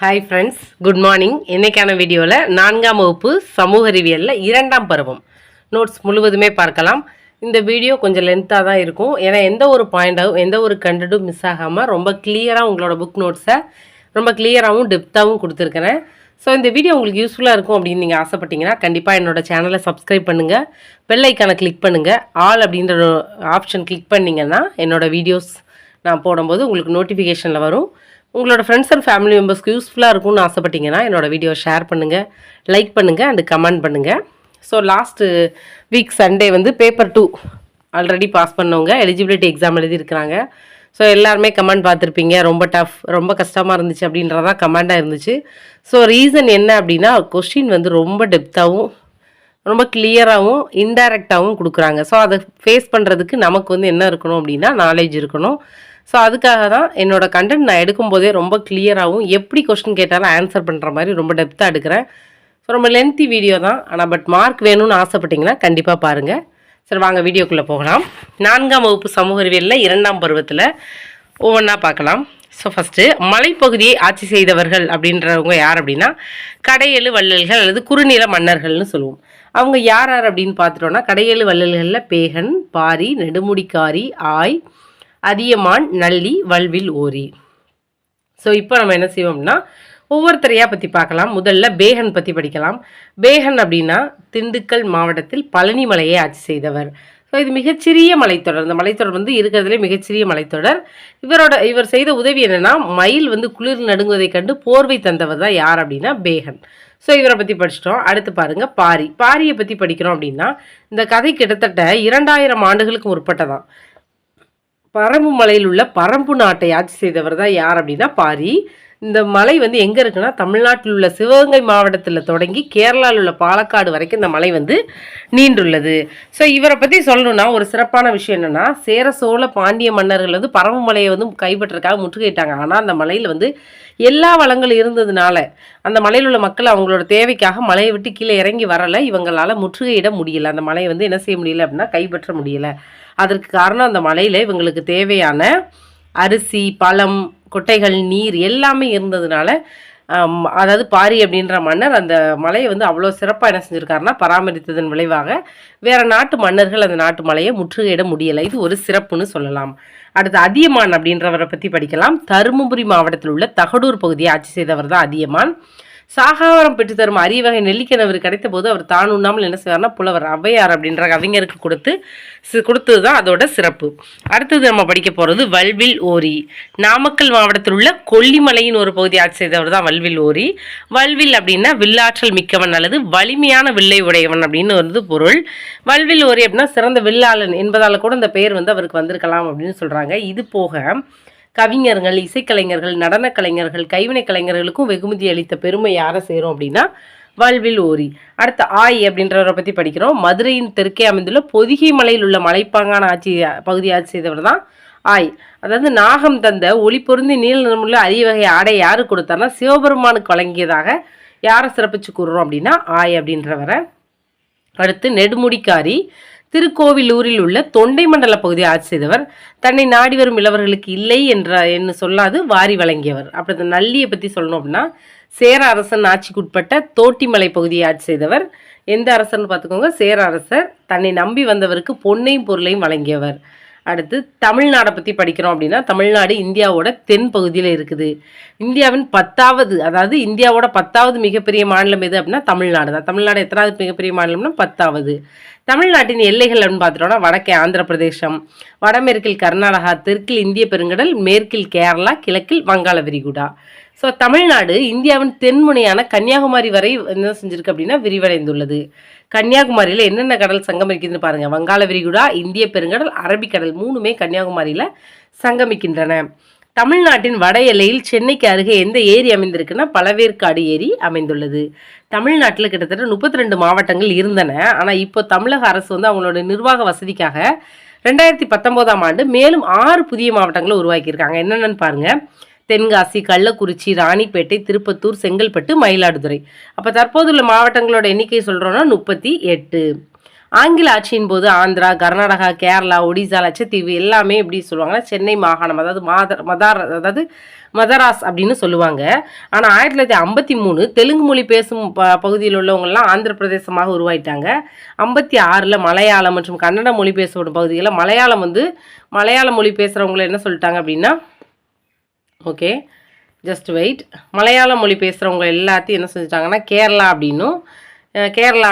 Hi friends, good morning. இன்றைக்கான வீடியோவில் 4ஆம் வகுப்பு சமூக அறிவியலில் 2ஆம் பருவம் நோட்ஸ் முழுவதுமே பார்க்கலாம். இந்த வீடியோ கொஞ்சம் லென்த்தாக தான் இருக்கும். ஏன்னா எந்த ஒரு பாயிண்டாகவும் எந்த ஒரு கண்டென்ட்டும் மிஸ் ஆகாமல் ரொம்ப கிளியராக உங்களோட புக் நோட்ஸை ரொம்ப கிளியராகவும் டெப்த்தாகவும் கொடுத்துருக்கிறேன். ஸோ இந்த வீடியோ உங்களுக்கு யூஸ்ஃபுல்லாக இருக்கும் அப்படின்னு நீங்கள் ஆசைப்பட்டீங்கன்னா கண்டிப்பாக என்னோடய சேனலை சப்ஸ்கிரைப் பண்ணுங்கள், பெல் ஐக்கானை கிளிக் பண்ணுங்கள். ஆல் அப்படின்ற ஆப்ஷன் கிளிக் பண்ணிங்கன்னா என்னோடய வீடியோஸ் நான் போடும்போது உங்களுக்கு நோட்டிஃபிகேஷனில் வரும். உங்களோட ஃப்ரெண்ட்ஸ் அண்ட் ஃபேமிலி மெம்பர்ஸ்க்கு யூஸ்ஃபுல்லாக இருக்கும்னு ஆசைப்பட்டீங்கன்னா என்னோடய வீடியோ ஷேர் பண்ணுங்கள், லைக் பண்ணுங்கள் அண்டு கமெண்ட் பண்ணுங்கள். So last week Sunday paper 2 already pass பண்ணவங்க எலிஜிபிலிட்டி எக்ஸாம் எழுதியிருக்கிறாங்க. ஸோ எல்லாருமே கமெண்ட் பார்த்துருப்பீங்க, ரொம்ப டஃப், ரொம்ப கஷ்டமாக இருந்துச்சு அப்படின்றதான் கமெண்டாக இருந்துச்சு. ஸோ ரீசன் என்ன அப்படின்னா, கொஸ்டின் ரொம்ப டெப்த்தாகவும் ரொம்ப கிளியராகவும் இன்டைரக்டாகவும் கொடுக்குறாங்க. ஸோ அதை ஃபேஸ் பண்ணுறதுக்கு நமக்கு என்ன இருக்கணும் அப்படின்னா நாலேஜ் இருக்கணும். ஸோ அதுக்காக தான் என்னோடய கண்டென்ட் நான் எடுக்கும்போதே ரொம்ப கிளியராகவும் எப்படி கொஸ்டின் கேட்டாலும் ஆன்சர் பண்ணுற மாதிரி ரொம்ப டெப்த்தாக எடுக்கிறேன். ஸோ ரொம்ப லென்த்தி வீடியோ தான், ஆனால் பட் மார்க் வேணும்னு ஆசைப்பட்டிங்கன்னா கண்டிப்பாக பாருங்கள். சரி, வாங்க வீடியோக்குள்ளே போகலாம். 4ஆம் வகுப்பு சமூக அறிவியலில் 2ஆம் பருவத்தில் ஒவ்வொன்றா பார்க்கலாம். ஸோ ஃபஸ்ட்டு மலைப்பகுதியை ஆட்சி செய்தவர்கள் அப்படின்றவங்க யார் அப்படின்னா கடையெழு வள்ளல்கள் அல்லது குறுநில மன்னர்கள்னு சொல்லுவோம். அவங்க யார் யார் அப்படின்னு பார்த்துட்டோன்னா, கடையெழு வள்ளல்களில் பேகன், பாரி, நெடுமுடிக்காரி, ஆய், அதியமான், நல்லி, வல்வில் ஓரி. ஸோ இப்போ நம்ம என்ன செய்வோம்னா ஒவ்வொருத்தரையாக பற்றி பார்க்கலாம். முதல்ல பேகன் பற்றி படிக்கலாம். பேகன் அப்படின்னா திண்டுக்கல் மாவட்டத்தில் பழனி மலையை ஆட்சி செய்தவர். ஸோ இது மிகச்சிறிய மலைத்தொடர். இந்த மலைத்தொடர் இருக்கிறதுலே மிகச்சிறிய மலைத்தொடர். இவர் செய்த உதவி என்னென்னா, மயில் குளிர் நடுங்குவதை கண்டு போர்வை தந்தவர் தான் யார் அப்படின்னா பேகன். ஸோ இவரை பற்றி படிச்சிட்டோம். அடுத்து பாருங்கள் பாரி. பாரியை பற்றி படிக்கிறோம் அப்படின்னா இந்த கதை கிட்டத்தட்ட 2000 ஆண்டுகளுக்கு முற்பட்டதான். பரம்பு மலையில் உள்ள பரம்பு நாட்டை ஆட்சி செய்தவர் தான் யார் அப்படின்னா பாரி. இந்த மலை எங்கே இருக்குன்னா தமிழ்நாட்டில் உள்ள சிவகங்கை மாவட்டத்தில் தொடங்கி கேரளாவில் உள்ள பாலக்காடு வரைக்கும் இந்த மலை நீண்டுள்ளது. ஸோ இவரை பற்றி சொல்லணும்னா ஒரு சிறப்பான விஷயம் என்னென்னா, சேர சோழ பாண்டிய மன்னர்கள் பரம்பு மலையை கைப்பற்றக்காக முற்றுகையிட்டாங்க. ஆனால் அந்த மலையில் எல்லா வளங்களும் இருந்ததுனால அந்த மலையில் உள்ள மக்கள் அவங்களோட தேவைக்காக மலையை விட்டு கீழே இறங்கி வரலை. இவங்களால் முற்றுகையிட முடியலை. அந்த மலையை என்ன செய்ய முடியல அப்படின்னா கைப்பற்ற முடியலை. அதற்கு காரணம் அந்த மலையில் இவங்களுக்கு தேவையான அரிசி, பழம், கொட்டைகள், நீர் எல்லாமே இருந்ததுனால அதாவது பாரி அப்படின்ற மன்னர் அந்த மலையை அவ்வளோ சிறப்பாக என்ன செஞ்சுருக்காருன்னா பராமரித்ததன் விளைவாக வேறு நாட்டு மன்னர்கள் அந்த நாட்டு மலையை முற்றுகையிட முடியலை. இது ஒரு சிறப்புன்னு சொல்லலாம். அடுத்து அதியமான் அப்படின்றவரை பற்றி படிக்கலாம். தருமபுரி மாவட்டத்தில் உள்ள தகடூர் பகுதியை ஆட்சி செய்தவர் தான் அதியமான். சாகாவரம் பெற்று தரும் அரிய வகை நெல்லிக்கணவர் கிடைத்த போது அவர் தான் உண்ணாமல் என்ன செய்வார்னா புலவர் ஔவையார் அப்படின்ற கவிஞருக்கு கொடுத்தது தான் அதோட சிறப்பு. அடுத்தது நம்ம படிக்க போகிறது வல்வில் ஓரி. நாமக்கல் மாவட்டத்தில் உள்ள கொல்லிமலையின் ஒரு பகுதி ஆட்சி செய்தவர் தான் வல்வில் ஓரி. வல்வில் அப்படின்னா வில்லாற்றல் மிக்கவன் அல்லது வலிமையான வில்லை உடையவன் அப்படின்னு பொருள். வல்வில் ஓரி அப்படின்னா சிறந்த வில்லாளன் என்பதால் கூட இந்த பெயர் அவருக்கு வந்திருக்கலாம் அப்படின்னு சொல்கிறாங்க. இது போக கவிஞர்கள், இசைக்கலைஞர்கள், நடன கலைஞர்கள், கைவினை கலைஞர்களுக்கும் வெகுமதி அளித்த பெருமை யாரை சேரும் அப்படின்னா வல்வில் ஓரி. அடுத்த ஆய் அப்படின்றவரை பற்றி படிக்கிறோம். மதுரையின் தெற்கே அமைந்துள்ள பொதிகை மலையில் உள்ள மலைப்பாங்கான பகுதி ஆட்சி செய்தவர் தான் ஆய். அதாவது நாகம் தந்த ஒளி பொருந்தி நீல நிறமுள்ள அரிய வகை ஆடை யாரு கொடுத்தாருன்னா சிவபெருமானுக்கு வழங்கியதாக யாரை சிறப்பிச்சு கூறுறோம் அப்படின்னா ஆய் அப்படின்றவரை. அடுத்து நெடுமுடிக்காரி. திருக்கோவிலூரில் உள்ள தொண்டை மண்டல பகுதியை ஆட்சி செய்தவர். தன்னை நாடி வரும் இளவர்களுக்கு இல்லை என்று சொல்லாது வாரி வழங்கியவர். அப்படி நல்லியை பற்றி சொல்லணும் அப்படின்னா சேர அரசன் ஆட்சிக்குட்பட்ட தோட்டிமலை பகுதியை ஆட்சி செய்தவர். எந்த அரசர்னு பார்த்துக்கோங்க, சேர அரசர். தன்னை நம்பி வந்தவருக்கு பொன்னையும் பொருளையும் வழங்கியவர். அடுத்து தமிழ்நாடை பற்றி படிக்கிறோம் அப்படின்னா தமிழ்நாடு இந்தியாவோட தென் பகுதியில் இருக்குது. இந்தியாவின் 10வது அதாவது இந்தியாவோட 10வது மிகப்பெரிய மாநிலம் எது அப்படின்னா தமிழ்நாடு தான். தமிழ்நாடு எத்தனாவது மிகப்பெரிய மாநிலம்னா 10வது. தமிழ்நாட்டின் எல்லைகள் அப்படின்னு பார்த்துட்டோம்னா வடக்கே ஆந்திர பிரதேசம், வடமேற்கில் கர்நாடகா, தெற்கில் இந்திய பெருங்கடல், மேற்கில் கேரளா, கிழக்கில் வங்காள விரிகுடா. ஸோ தமிழ்நாடு இந்தியாவின் தென்முனையான கன்னியாகுமரி வரை என்ன செஞ்சிருக்கு அப்படின்னா விரிவடைந்துள்ளது. கன்னியாகுமரியில் என்னென்ன கடல் சங்கமிக்குதுன்னு பாருங்கள். வங்காள விரிகுடா, இந்திய பெருங்கடல், அரபிக்கடல் மூணுமே கன்னியாகுமரியில் சங்கமிக்கின்றன. தமிழ்நாட்டின் வட எல்லையில் சென்னைக்கு அருகே எந்த ஏரி அமைந்திருக்குன்னா பழவேற்காடு ஏரி அமைந்துள்ளது. தமிழ்நாட்டில் கிட்டத்தட்ட 32 மாவட்டங்கள் இருந்தன. ஆனால் இப்போ தமிழக அரசு அவங்களோட நிர்வாக வசதிக்காக 2019ஆம் ஆண்டு மேலும் 6 புதிய மாவட்டங்களை உருவாக்கியிருக்காங்க. என்னென்னு பாருங்கள். தென்காசி, கள்ளக்குறிச்சி, ராணிப்பேட்டை, திருப்பத்தூர், செங்கல்பட்டு, மயிலாடுதுறை. அப்போ தற்போதுள்ள மாவட்டங்களோட எண்ணிக்கை சொல்கிறோன்னா 38. ஆங்கில ஆட்சியின் போது ஆந்திரா, கர்நாடகா, கேரளா, ஒடிசா, லட்சத்தீவு எல்லாமே எப்படி சொல்லுவாங்கன்னா சென்னை மாகாணம், அதாவது மதராஸ் அப்படின்னு சொல்லுவாங்க. ஆனால் 1953 தெலுங்கு மொழி பேசும் பகுதியில் உள்ளவங்கெல்லாம் ஆந்திர பிரதேசமாக உருவாயிட்டாங்க. 56ல் மலையாளம் மற்றும் கன்னட மொழி பேசப்படும் பகுதிகளில் மலையாள மொழி பேசுகிறவங்கள என்ன சொல்லிட்டாங்க அப்படின்னா, ஓகே ஜஸ்ட் வெயிட், மலையாள மொழி பேசுகிறவங்க எல்லாத்தையும் என்ன செஞ்சுட்டாங்கன்னா கேரளா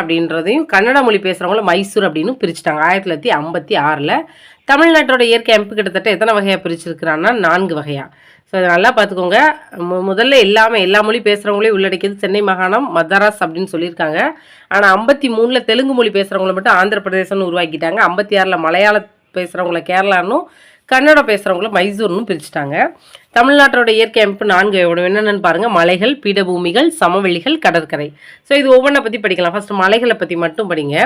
அப்படின்றதையும், கன்னட மொழி பேசுகிறவங்கள மைசூர் அப்படின்னு பிரிச்சுட்டாங்க 1956ல். தமிழ்நாட்டோட இயற்கை அமைப்பு கிட்டத்தட்ட எத்தனை வகையாக பிரிச்சிருக்கிறான்னா 4 வகையாக. ஸோ அதை நல்லா பார்த்துக்கோங்க. முதல்ல எல்லா மொழி பேசுகிறவங்களையும் உள்ளடக்கியது சென்னை மாகாணம், மதராஸ் அப்படின்னு சொல்லியிருக்காங்க. ஆனால் 53ல் தெலுங்கு மொழி பேசுகிறவங்கள மட்டும் ஆந்திர பிரதேசம்னு உருவாக்கிட்டாங்க. 56ல் மலையாளம் பேசுகிறவங்கள கேரளான்னும், கன்னடம் பேசுகிறவங்கள மைசூர்னு பிரிச்சுட்டாங்க. தமிழ்நாட்டோட இயற்கை அமைப்பு 4 என்னென்னு பாருங்கள். மலைகள், பீடபூமிகள், சமவெளிகள், கடற்கரை. ஸோ இது ஒவ்வொன்றை பற்றி படிக்கலாம். ஃபஸ்ட்டு மலைகளை பற்றி மட்டும் படிங்க.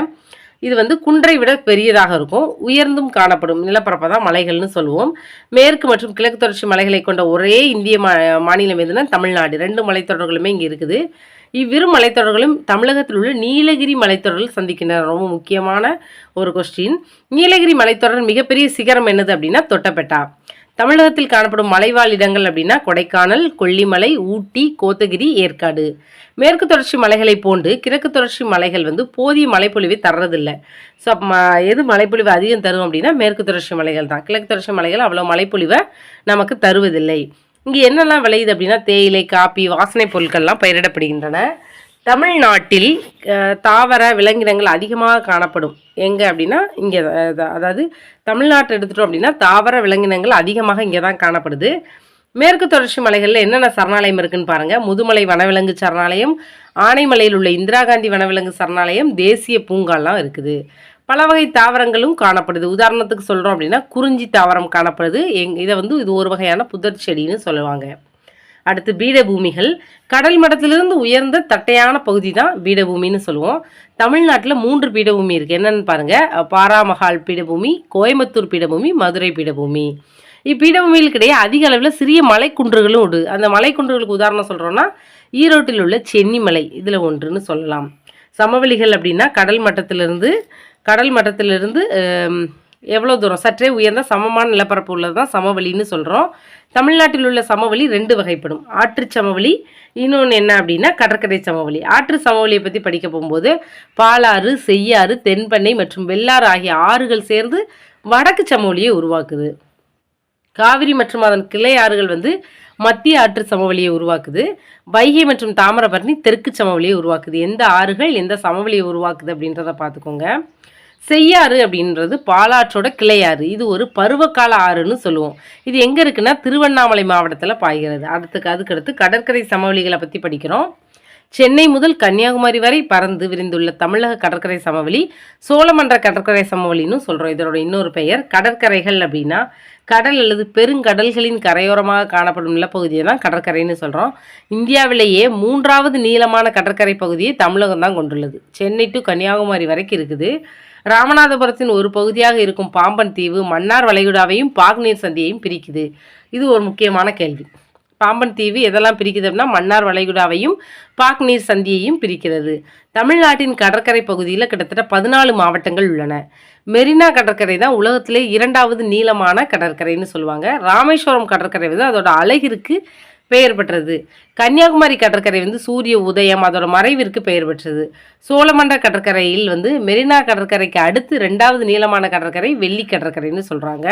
இது குன்றை விட பெரியதாக இருக்கும், உயர்ந்தும் காணப்படும் நிலப்பரப்பை தான் மலைகள்னு சொல்லுவோம். மேற்கு மற்றும் கிழக்கு தொடர்ச்சி மலைகளை கொண்ட ஒரே இந்திய மாநிலம் எதுனா தமிழ்நாடு. 2 மலைத்தொடர்களுமே இங்கே இருக்குது. இவ்விரு மலைத்தொடர்களும் தமிழகத்தில் உள்ள நீலகிரி மலைத்தொடர்கள் சந்திக்கின்றன. ரொம்ப முக்கியமான ஒரு கொஸ்டின். நீலகிரி மலைத்தொடர் மிகப்பெரிய சிகரம் என்னது அப்படின்னா தொட்டபெட்டா. தமிழகத்தில் காணப்படும் மலைவாழ் இடங்கள் அப்படின்னா கொடைக்கானல், கொல்லிமலை, ஊட்டி, கோத்தகிரி, ஏற்காடு. மேற்கு தொடர்ச்சி மலைகளை போன்று கிழக்கு தொடர்ச்சி மலைகள் போதிய மழைப்பொழிவை தர்றதில்லை. ஸோ எது மழைப்பொழிவு அதிகம் தரும் அப்படின்னா மேற்கு தொடர்ச்சி மலைகள் தான். கிழக்கு தொடர்ச்சி மலைகள் அவ்வளோ மழைப்பொழிவை நமக்கு தருவதில்லை. இங்கே என்னெல்லாம் விளையுது அப்படின்னா தேயிலை, காப்பி, வாசனை பொருட்கள்லாம் பயிரிடப்படுகின்றன. தமிழ்நாட்டில் தாவர விலங்கினங்கள் அதிகமாக காணப்படும் எங்கே அப்படின்னா இங்கே, அதாவது தமிழ்நாட்டை எடுத்துட்டோம் அப்படின்னா தாவர விலங்கினங்கள் அதிகமாக இங்கே தான் காணப்படுது. மேற்கு தொடர்ச்சி மலைகளில் என்னென்ன சரணாலயம் இருக்குன்னு பாருங்கள். முதுமலை வனவிலங்கு சரணாலயம், ஆனைமலையில் உள்ள இந்திரா காந்தி வனவிலங்கு சரணாலயம், தேசிய பூங்காலாம் இருக்குது. பல வகை தாவரங்களும் காணப்படுது. உதாரணத்துக்கு சொல்கிறோம் அப்படின்னா குறிஞ்சி தாவரம் காணப்படுது. இதை இது ஒரு வகையான புதர் செடின்னு சொல்லுவாங்க. அடுத்து பீடபூமிகள். கடல் மட்டத்திலிருந்து உயர்ந்த தட்டையான பகுதி தான் பீடபூமின்னு சொல்லுவோம். தமிழ்நாட்டில் 3 பீடபூமி இருக்குது. என்னென்னு பாருங்கள். பாராமஹால் பீடபூமி, கோயம்புத்தூர் பீடபூமி, மதுரை பீடபூமி. இப்பீடபூமிகளுக்கிடையே அதிக அளவில் சிறிய மலைக்குன்றுகளும் உண்டு. அந்த மலைக்குன்றுகளுக்கு உதாரணம் சொல்கிறோன்னா ஈரோட்டில் உள்ள சென்னிமலை இதில் ஒன்றுன்னு சொல்லலாம். சமவெளிகள் அப்படின்னா கடல் மட்டத்திலிருந்து எவ்வளோ தூரம் சற்றே உயர்ந்த சமமான நிலப்பரப்பு உள்ளது தான் சமவெளின்னு சொல்கிறோம். தமிழ்நாட்டில் உள்ள சமவெளி 2 வகைப்படும். ஆற்று சமவெளி, இன்னொன்று என்ன அப்படின்னா கடற்கரை சமவெளி. ஆற்று சமவெளியை பற்றி படிக்க போகும்போது பாலாறு, செய்யாறு, தென்பெண்ணை மற்றும் வெள்ளாறு ஆகிய ஆறுகள் சேர்ந்து வடக்கு சமவெளியை உருவாக்குது. காவிரி மற்றும் அதன் கிளை ஆறுகள் மத்திய ஆற்று சமவெளியை உருவாக்குது. வைகை மற்றும் தாமிரபரணி தெற்கு சமவெளியை உருவாக்குது. எந்த ஆறுகள் எந்த சமவெளியை உருவாக்குது அப்படின்றத பார்த்துக்கோங்க. செய்யாறு அப்படின்றது பாலாற்றோட கிளையாறு. இது ஒரு பருவகால ஆறுன்னு சொல்லுவோம். இது எங்கே இருக்குன்னா திருவண்ணாமலை மாவட்டத்தில் பாய்கிறது. அதுக்கடுத்து கடற்கரை சமவெளிகளை பற்றி படிக்கிறோம். சென்னை முதல் கன்னியாகுமரி வரை பறந்து விரிந்துள்ள தமிழக கடற்கரை சமவெளி சோழமன்ற கடற்கரை சமவெளின்னு சொல்கிறோம். இதோட இன்னொரு பெயர் கடற்கரைகள் அப்படின்னா கடல் அல்லது பெருங்கடல்களின் கரையோரமாக காணப்படும் நிலப்பகுதியை தான் கடற்கரைன்னு சொல்கிறோம். இந்தியாவிலேயே 3வது நீளமான கடற்கரை பகுதியை தமிழகம் தான் கொண்டுள்ளது. சென்னை டு கன்னியாகுமரி வரைக்கும் இருக்குது. ராமநாதபுரத்தின் ஒரு பகுதியாக இருக்கும் பாம்பன் தீவு மன்னார் வளைகுடாவையும் பாக்நீர் சந்தியையும் பிரிக்குது. இது ஒரு முக்கியமான கேள்வி. பாம்பன் தீவு எதெல்லாம் பிரிக்குது அப்படின்னா மன்னார் வளைகுடாவையும் பாக்நீர் சந்தியையும் பிரிக்கிறது. தமிழ்நாட்டின் கடற்கரை பகுதியில் கிட்டத்தட்ட 14 மாவட்டங்கள் உள்ளன. மெரினா கடற்கரை தான் உலகத்திலே 2வது நீளமான கடற்கரைன்னு சொல்லுவாங்க. ராமேஸ்வரம் கடற்கரை அதோட அழகிற்கு பெயர் பெற்றது. கன்னியாகுமரி கடற்கரை சூரிய உதயம் அதோட மறைவிற்கு பெயர் பெற்றது. சோழமன்ற கடற்கரையில் மெரினா கடற்கரைக்கு அடுத்து 2வது நீளமான கடற்கரை வெள்ளி கடற்கரைன்னு சொல்கிறாங்க.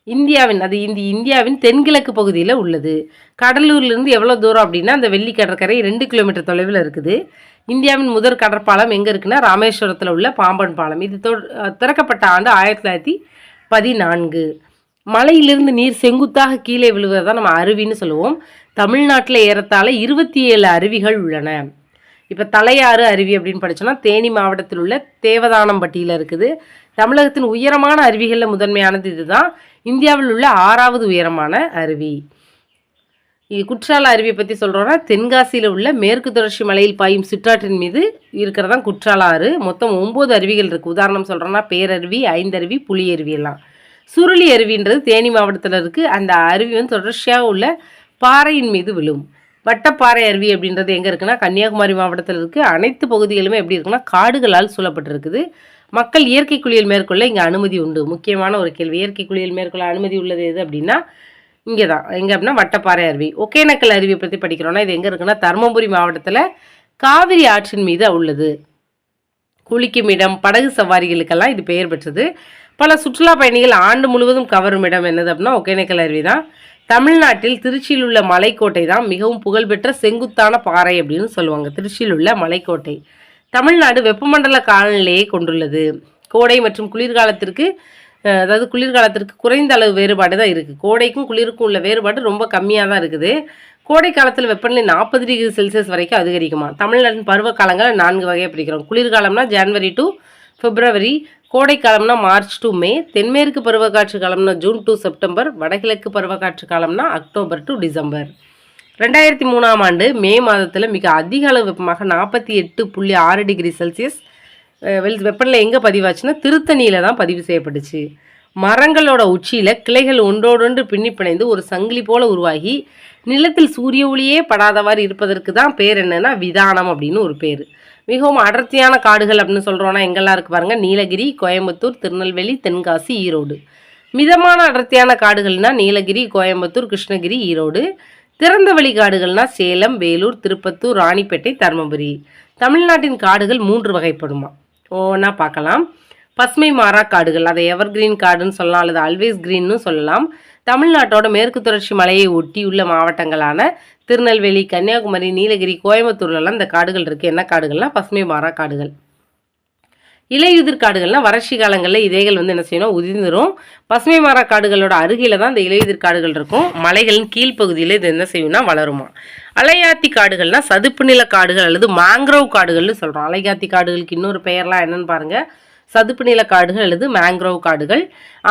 இந்தியாவின் தென்கிழக்கு பகுதியில் உள்ளது. கடலூர்லேருந்து எவ்வளோ தூரம் அப்படின்னா அந்த வெள்ளி கடற்கரை 2 கிலோமீட்டர் தொலைவில் இருக்குது. இந்தியாவின் முதற் கடற்பாலம் எங்கே இருக்குன்னா ராமேஸ்வரத்தில் உள்ள பாம்பன் பாலம். இது திறக்கப்பட்ட ஆண்டு 1914. மலையிலிருந்து நீர் செங்குத்தாக கீழே விழுவதான் நம்ம அருவின்னு சொல்லுவோம். தமிழ்நாட்டில் ஏறத்தாழ 27 அருவிகள் உள்ளன. இப்போ தலையாறு அருவி அப்படின்னு படித்தோன்னா தேனி மாவட்டத்தில் உள்ள தேவதானம்பட்டியில் இருக்குது. தமிழகத்தின் உயரமான அருவிகளில் முதன்மையானது இதுதான். இந்தியாவில் உள்ள 6வது உயரமான அருவி. குற்றால அருவியை பற்றி சொல்கிறோன்னா தென்காசியில் உள்ள மேற்கு தொடர்ச்சி மலையில் பாயும் சிற்றாற்றின் மீது இருக்கிறதான் குற்றால ஆறு. மொத்தம் 9 அருவிகள் இருக்குது. உதாரணம் சொல்கிறோன்னா பேரருவி, ஐந்தருவி, புலியருவி எல்லாம். சுருளி அருவின்றது தேனி மாவட்டத்தில் இருக்குது. அந்த அருவி தொடர்ச்சியாக உள்ள பாறையின் மீது விழும். வட்டப்பாறை அருவி அப்படின்றது எங்கே இருக்குன்னா கன்னியாகுமரி மாவட்டத்தில் இருக்குது. அனைத்து பகுதிகளுமே எப்படி இருக்குன்னா காடுகளால் சூழப்பட்டிருக்குது. மக்கள் இயற்கை குளியல் மேற்கொள்ள இங்கே அனுமதி உண்டு. முக்கியமான ஒரு கேள்வி, இயற்கை குளியல் மேற்கொள்ள அனுமதி உள்ளது எது அப்படின்னா இங்கே தான். எங்கே அப்படின்னா வட்டப்பாறை அருவி. ஒகேனக்கல் அருவியை பற்றி படிக்கிறோன்னா இது எங்கே இருக்குன்னா தருமபுரி மாவட்டத்தில் காவிரி ஆற்றின் மீது உள்ளது. குளிக்கும் இடம், படகு சவாரிகளுக்கெல்லாம் இது பெயர் பெற்றது. பல சுற்றுலா பயணிகள் ஆண்டு முழுவதும் கவரும் இடம் என்னது அப்படின்னா ஒகேனக்கல் அருவி தான். தமிழ்நாட்டில் திருச்சியில் உள்ள மலைக்கோட்டை தான் மிகவும் புகழ்பெற்ற செங்குத்தான பாறை அப்படின்னு சொல்லுவாங்க. திருச்சியில் உள்ள மலைக்கோட்டை. தமிழ்நாடு வெப்பமண்டல காலநிலையை கொண்டுள்ளது. கோடை மற்றும் குளிர்காலத்திற்கு அதாவது குளிர்காலத்திற்கு குறைந்த அளவு வேறுபாடு தான் இருக்குது. கோடைக்கும் குளிருக்கும் உள்ள வேறுபாடு ரொம்ப கம்மியாக தான் இருக்குது. கோடை காலத்தில் வெப்பநிலை 40 டிகிரி செல்சியஸ் வரைக்கும் அதிகரிக்குமா. தமிழ்நாட்டின் பருவ காலங்களை 4 வகையாக பிரிக்கிறோம். குளிர்காலம்னா ஜனவரி டு பிப்ரவரி, கோடை காலம்னா மார்ச் டு மே, தென்மேற்கு பருவக்காற்று காலம்னா ஜூன் டு செப்டம்பர், வடகிழக்கு பருவக்காற்று காலம்னா அக்டோபர் டு டிசம்பர். 2003ஆம் ஆண்டு மே மாதத்தில் மிக அதிக அளவு வெப்பமாக 48.6 டிகிரி செல்சியஸ் வெப்பநிலை எங்கே பதிவாச்சுன்னா திருத்தணியில் தான் பதிவு செய்யப்பட்டுச்சு. மரங்களோட உச்சியில் கிளைகள் ஒன்றோடொன்று பின்னி பிணைந்து ஒரு சங்கிலி போல உருவாகி நிலத்தில் சூரிய ஒளியே படாதவாறு இருப்பதற்கு தான் பேர் என்னன்னா விதானம் அப்படின்னு ஒரு பேர். மிகவும் அடர்த்தியான காடுகள் அப்படின்னு சொல்கிறோன்னா எங்கெல்லாம் இருக்குது பாருங்கள், நீலகிரி, கோயம்புத்தூர், திருநெல்வேலி, தென்காசி, ஈரோடு. மிதமான அடர்த்தியான காடுகள்னால் நீலகிரி, கோயம்புத்தூர், கிருஷ்ணகிரி, ஈரோடு. திறந்த வெளி காடுகள்னா சேலம், வேலூர், திருப்பத்தூர், ராணிப்பேட்டை, தருமபுரி. தமிழ்நாட்டின் காடுகள் 3 வகைப்படுமா. ஒவ்வொன்றா பார்க்கலாம். பசுமை மாறா காடுகள், அதை எவர்கிரீன் காடுன்னு சொல்லலாம் அல்லது ஆல்வேஸ் கிரீன்னு சொல்லலாம். தமிழ்நாட்டோட மேற்கு தொடர்ச்சி மலையை ஒட்டியுள்ள மாவட்டங்களான திருநெல்வேலி, கன்னியாகுமரி, நீலகிரி, கோயம்புத்தூர்லாம் இந்த காடுகள் இருக்குது. என்ன காடுகள்னால் பசுமை மாறா காடுகள். இலையுதிர் காடுகள்னால் வறட்சி காலங்களில் இதைகள் என்ன செய்யணும் உதிர்ந்துடும். பசுமை மாறா காடுகளோட அருகில தான் இந்த இலையுதிர் காடுகள் இருக்கும். மலைகளின் கீழ்ப்பகுதியில் இது என்ன செய்யும்னா வளருமா. அலையாத்தி காடுகள்னால் சதுப்பு நில காடுகள் அல்லது மேங்க்ரோவ் காடுகள்னு சொல்கிறோம். அலையாத்தி காடுகளுக்கு இன்னொரு பெயர்லாம் என்னன்னு பாருங்கள், சதுப்பு நில காடுகள் அல்லது மேங்க்ரோவ் காடுகள்.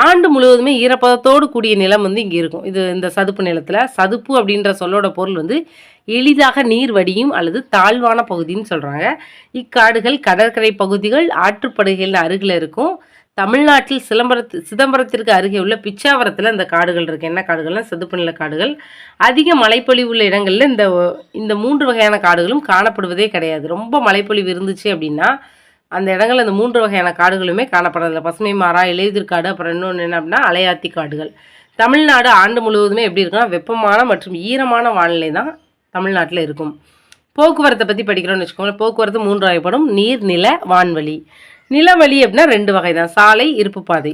ஆண்டு முழுவதுமே ஈரப்பதத்தோடு கூடிய நிலம் இங்கே இருக்கும். இது இந்த சதுப்பு நிலத்தில். சதுப்பு அப்படின்ற சொல்லோட பொருள் எளிதாக நீர் வடியும் அல்லது தாழ்வான பகுதின்னு சொல்கிறாங்க. இக்காடுகள் கடற்கரை பகுதிகள், ஆற்றுப்படுகைகள் அருகில் இருக்கும். தமிழ்நாட்டில் சிதம்பரத்திற்கு அருகே உள்ள பிச்சாவரத்தில் இந்த காடுகள் இருக்குது. என்ன காடுகள்னால் சதுப்பு நில காடுகள். அதிக மழைப்பொழிவு உள்ள இடங்களில் இந்த 3 வகையான காடுகளும் காணப்படுவதே கிடையாது. ரொம்ப மழைப்பொழிவு இருந்துச்சு அப்படின்னா அந்த இடங்கள் அந்த 3 வகையான காடுகளுமே காணப்படுறதில்ல. பசுமை மாறா, இலையுதிர் காடு, அப்புறம் இன்னொன்று என்ன அப்படின்னா அலையாத்தி காடுகள். தமிழ்நாடு ஆண்டு முழுவதுமே எப்படி இருக்குன்னா வெப்பமான மற்றும் ஈரமான வானிலை தான் தமிழ்நாட்டில் இருக்கும். போக்குவரத்தை பற்றி படிக்கிறோம்னு வச்சுக்கோங்களேன். போக்குவரத்து 3 வகைப்படும். நீர், நில, வான்வழி. நிலவழி அப்படின்னா 2 வகை தான், சாலை, இருப்பு பாதை.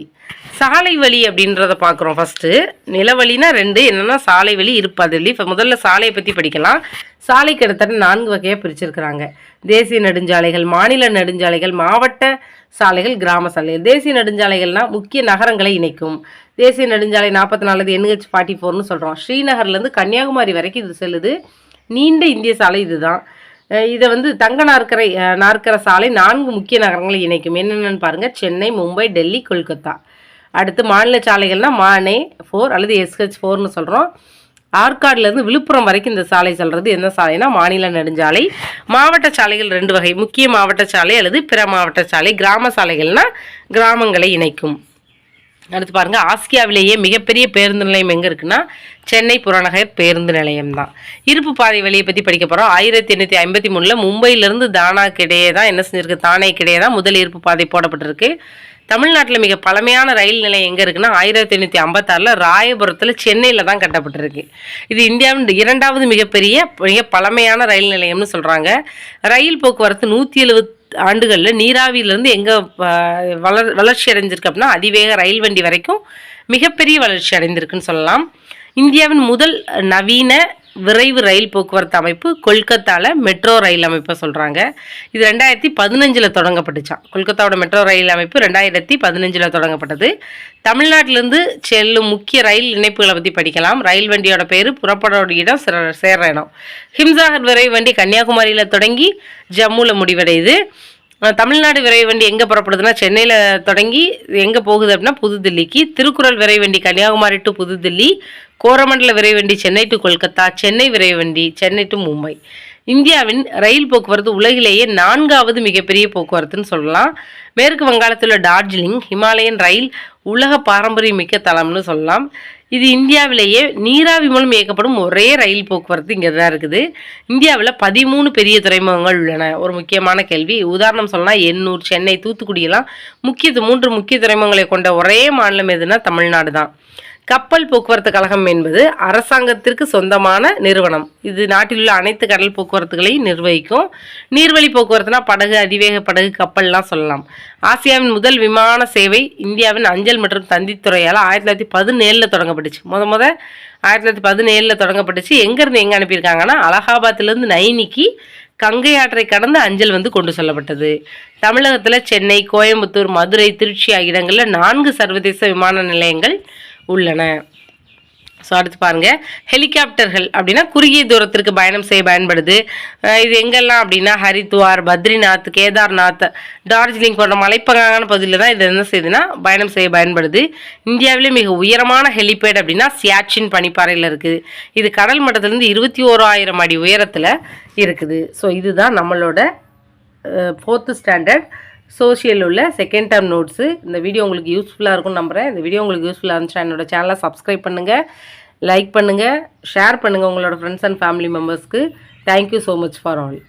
சாலை வழி அப்படின்றத பார்க்குறோம் ஃபஸ்ட்டு. நிலவழினா 2, என்னென்னா சாலை வழி, இருப்பாதை வழி. இப்போ முதல்ல சாலையை பற்றி படிக்கலாம். சாலை கிட்டத்தட்ட 4 வகையாக பிரிச்சிருக்கிறாங்க. தேசிய நெடுஞ்சாலைகள், மாநில நெடுஞ்சாலைகள், மாவட்ட சாலைகள், கிராம சாலைகள். தேசிய நெடுஞ்சாலைகள்னால் முக்கிய நகரங்களை இணைக்கும். தேசிய நெடுஞ்சாலை 44 NH44ன்னு சொல்கிறோம். ஸ்ரீநகர்லேருந்து கன்னியாகுமரி வரைக்கும் இது செல்லுது. நீண்ட இந்திய சாலை இதுதான். இதை தங்க நாற்கர சாலை 4 முக்கிய நகரங்களை இணைக்கும். என்னென்னு பாருங்கள், சென்னை, மும்பை, டெல்லி, கொல்கத்தா. அடுத்து மாநில சாலைகள்னால் மானே 4 அல்லது SH4ன்னு சொல்கிறோம். ஆற்காடுலேருந்து விழுப்புரம் வரைக்கும் இந்த சாலை சொல்கிறது என்ன சாலைனா மாநில நெடுஞ்சாலை. மாவட்ட சாலைகள் 2 வகை, முக்கிய மாவட்ட சாலை அல்லது பிற மாவட்ட சாலை. கிராம சாலைகள்னால் கிராமங்களை இணைக்கும். அடுத்து பாருங்கள், ஆசியாவிலேயே மிகப்பெரிய பேருந்து நிலையம் எங்கே இருக்குன்னா சென்னை புறநகர் பேருந்து நிலையம் தான். இருப்பு பாதை வழியை பற்றி படிக்க போகிறோம். 1853 மும்பையிலேருந்து தானாக்கிடையே தான் என்ன செஞ்சிருக்கு, தானேக்கிடையே தான் முதல் இருப்பு பாதை போடப்பட்டிருக்கு. தமிழ்நாட்டில் மிக பழமையான ரயில் நிலையம் எங்கே இருக்குன்னா 1856 ராயபுரத்தில் சென்னையில் தான் கட்டப்பட்டிருக்கு. இது இந்தியாவின் 2வது மிக பழமையான ரயில் நிலையம்னு சொல்கிறாங்க. ரயில் போக்குவரத்து 170 ஆண்டுகளில் நீராவியிலேருந்து எங்கே வளர்ச்சி அடைஞ்சிருக்கு அப்படின்னா அதிவேக ரயில் வண்டி வரைக்கும் மிகப்பெரிய வளர்ச்சி அடைந்திருக்குன்னு சொல்லலாம். இந்தியாவின் முதல் நவீன விரைவு ரயில் போக்குவரத்து அமைப்பு கொல்கத்தாவில் மெட்ரோ ரயில் அமைப்பை சொல்கிறாங்க. இது 2015 தொடங்கப்பட்டுச்சான். கொல்கத்தாவோட மெட்ரோ ரயில் அமைப்பு 2015 தொடங்கப்பட்டது. தமிழ்நாட்டிலேருந்து செல்லும் முக்கிய ரயில் இணைப்புகளை பற்றி படிக்கலாம். ரயில் வண்டியோட பேர், புறப்படோட இடம், சேர்ற இடம். ஹிம்சாகர் விரைவு வண்டி கன்னியாகுமரியில் தொடங்கி ஜம்முவில் முடிவடையுது. தமிழ்நாடு விரைவு வண்டி எங்கே புறப்படுதுன்னா சென்னையில் தொடங்கி எங்கே போகுது அப்படின்னா புதுதில்லிக்கு. திருக்குறள் விரைவு வண்டி கன்னியாகுமரி டு புதுதில்லி. கோரமண்டல விரைவு வண்டி சென்னை டு கொல்கத்தா. சென்னை விரைவு வண்டி சென்னை டு மும்பை. இந்தியாவின் ரயில் போக்குவரத்து உலகிலேயே 4வது மிகப்பெரிய போக்குவரத்துன்னு சொல்லலாம். மேற்கு வங்காளத்தில் உள்ள டார்ஜிலிங் ஹிமாலயன் ரயில் உலக பாரம்பரியமிக்க தளம்னு சொல்லலாம். இது இந்தியாவிலேயே நீராவி மூலம் இயக்கப்படும் ஒரே ரயில் போக்குவரத்து இங்கே தான் இருக்குது. இந்தியாவில் 13 பெரிய துறைமுகங்கள் உள்ளன. ஒரு முக்கியமான கேள்வி. உதாரணம் சொல்லலாம், எண்ணூர், சென்னை, தூத்துக்குடியெல்லாம் 3 முக்கிய துறைமுகங்களை கொண்ட ஒரே மாநிலம் எதுனா தமிழ்நாடு தான். கப்பல் போக்குவரத்து கழகம் என்பது அரசாங்கத்திற்கு சொந்தமான நிறுவனம். இது நாட்டில் உள்ள அனைத்து கடல் போக்குவரத்துகளையும் நிர்வகிக்கும். நீர்வழி போக்குவரத்துனா படகு, அதிவேக படகு, கப்பல்லாம் சொல்லலாம். ஆசியாவின் முதல் விமான சேவை இந்தியாவின் அஞ்சல் மற்றும் தந்தித்துறையால் 1917 தொடங்கப்பட்டுச்சு. முத 1917 தொடங்கப்பட்டுச்சு. எங்கேருந்து எங்கே அனுப்பியிருக்காங்கன்னா, அலகாபாத்திலேருந்து நைனிக்கு கங்கை ஆற்றை கடந்து அஞ்சல் கொண்டு செல்லப்பட்டது. தமிழகத்தில் சென்னை, கோயம்புத்தூர், மதுரை, திருச்சி ஆகிய இடங்களில் 4 சர்வதேச விமான நிலையங்கள் உள்ளன. ஸோ அடுத்து பாருங்கள், ஹெலிகாப்டர்கள் அப்படின்னா குறுகிய தூரத்திற்கு பயணம் செய்ய பயன்படுது. இது எங்கெல்லாம் அப்படின்னா ஹரித்வார், பத்ரிநாத், கேதார்நாத், டார்ஜிலிங் போன்ற மலைப்பகான பகுதியில் தான் இது என்ன செய்யுதுன்னா பயணம் செய்ய பயன்படுது. இந்தியாவிலே மிக உயரமான ஹெலிபேட் அப்படின்னா சியாச்சின் பனிப்பாறையில் இருக்குது. இது கடல் மட்டத்திலிருந்து 21,000 அடி உயரத்தில் இருக்குது. ஸோ இதுதான் நம்மளோட 4th ஸ்டாண்டர்ட் சோஷியல் உள்ள செகண்ட் டேர்ம் நோட்ஸு. இந்த வீடியோ உங்களுக்கு யூஸ்ஃபுல்லாக இருக்கும்னு நம்புகிறேன். இந்த வீடியோ உங்களுக்கு யூஸ்ஃபுல்லாக இருந்துச்சா என்னோட சேனலை சப்ஸ்கிரைப் பண்ணுங்கள், லைக் பண்ணுங்கள், ஷேர் பண்ணுங்கள் உங்களோட ஃப்ரெண்ட்ஸ் அண்ட் ஃபேமிலி மெம்பர்ஸ்க்கு. Thank you so much for all.